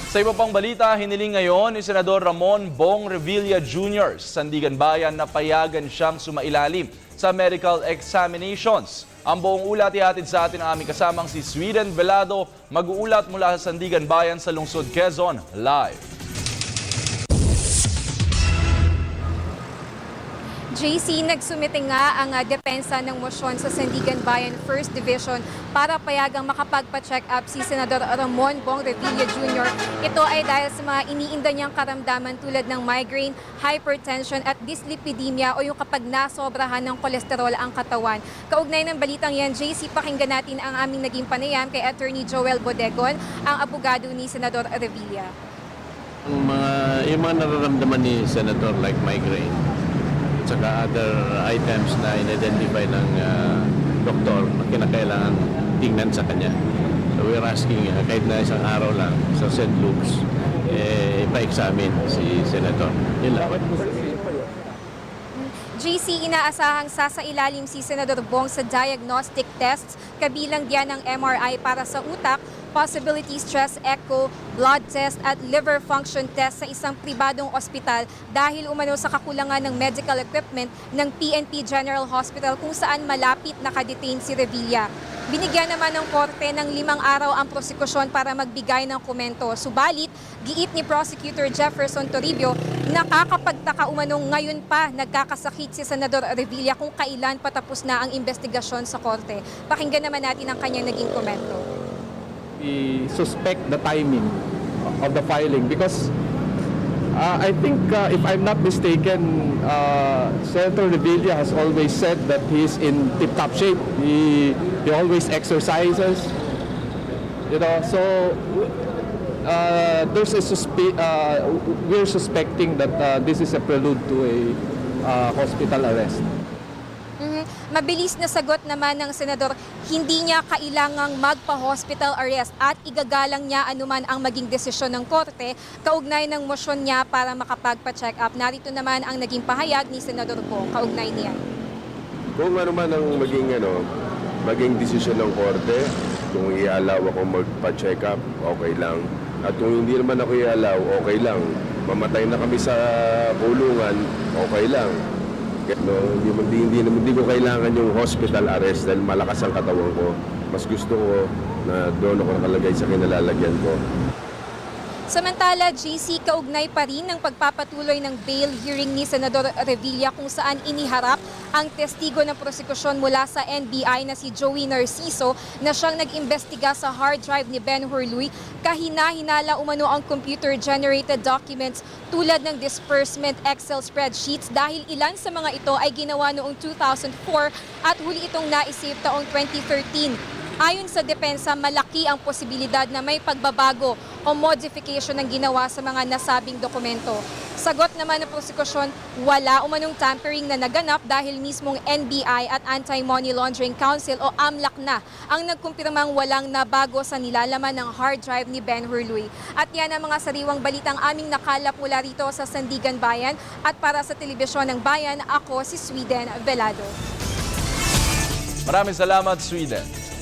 Sa iba pang balita, hiniling ngayon ni Senador Ramon Bong Revilla Jr. sa Sandigan Bayan na payagan siyang sumailalim sa medical examinations. Ang buong ulat ihatid sa atin ang aming kasamang si Sweden Velado, mag-uulat mula sa Sandigan Bayan sa lungsod Quezon, live. JC, nagsumite nga ang depensa ng mosyon sa Sandigan Bayan 1st Division para payagang makapagpa-check up si Senador Ramon Bong Revilla Jr. Ito ay dahil sa mga iniinda niyang karamdaman tulad ng migraine, hypertension at dyslipidemia o yung kapag nasobrahan ng kolesterol ang katawan. Kaugnay ng balitang yan, JC, pakinggan natin ang aming naging panayam kay Attorney Joel Bodegon, ang abogado ni Senador Revilla. Yung mga nararamdaman ni Senator like migraine, saka other items na in-identify ng doktor na kinakailangan tingnan sa kanya. So we're asking, kahit na isang araw lang sa St. Luke's, ipa-examine si Senator. Yun lang. JC, inaasahang sasailalim si Senador Bong sa diagnostic tests, kabilang diyan ng MRI para sa utak, possibility stress echo, blood test at liver function test sa isang pribadong ospital dahil umano sa kakulangan ng medical equipment ng PNP General Hospital kung saan malapit nakadetain si Revilla. Binigyan naman ng korte ng 5 araw ang prosekusyon para magbigay ng komento. Subalit, giit ni Prosecutor Jefferson Toribio, nakakapagtaka umanong ngayon pa nagkakasakit si Senador Revilla kung kailan patapos na ang investigasyon sa korte. Pakinggan naman natin ang kanyang naging komento. We suspect the timing of the filing because I think if I'm not mistaken, Senator Revilla has always said that he's in tip-top shape. He always exercises, you know. So we're suspecting that this is a prelude to a hospital arrest. Mabilis na sagot naman ng Senador, hindi niya kailangang magpa-hospital arrest at igagalang niya anuman ang maging desisyon ng korte kaugnay ng mosyon niya para makapagpa-check up. Narito naman ang naging pahayag ni Senador Bong kaugnay niya. Kung ano man ang maging desisyon ng korte, kung i-allow ako magpa-check up, okay lang. At kung hindi naman ako i-allow, okay lang. Mamatay na kami sa kulungan, okay lang. No, hindi ko kailangan yung hospital arrest dahil malakas ang katawan ko. Mas gusto ko na doon ako nakalagay sa kinalalagyan ko. Samantala, JC, kaugnay pa rin ng pagpapatuloy ng bail hearing ni Senador Revilla kung saan iniharap ang testigo ng prosekusyon mula sa NBI na si Joey Narciso na siyang nag-imbestiga sa hard drive ni Ben Hurluy. Kahina-hinala umano ang computer-generated documents tulad ng disbursement Excel spreadsheets dahil ilan sa mga ito ay ginawa noong 2004 at huli itong naisip taong 2013. Ayon sa depensa, malaki ang posibilidad na may pagbabago o modification ng ginawa sa mga nasabing dokumento. Sagot naman ng prosekusyon, wala umanong tampering na naganap dahil mismong NBI at Anti-Money Laundering Council o AMLAC na ang nagkumpirmang walang nabago sa nilalaman ng hard drive ni Ben Hurluy. At yan ang mga sariwang balitang aming nakalap mula rito sa Sandigan Bayan at para sa Telebisyon ng Bayan, ako si Sweden Velado. Maraming salamat, Sweden.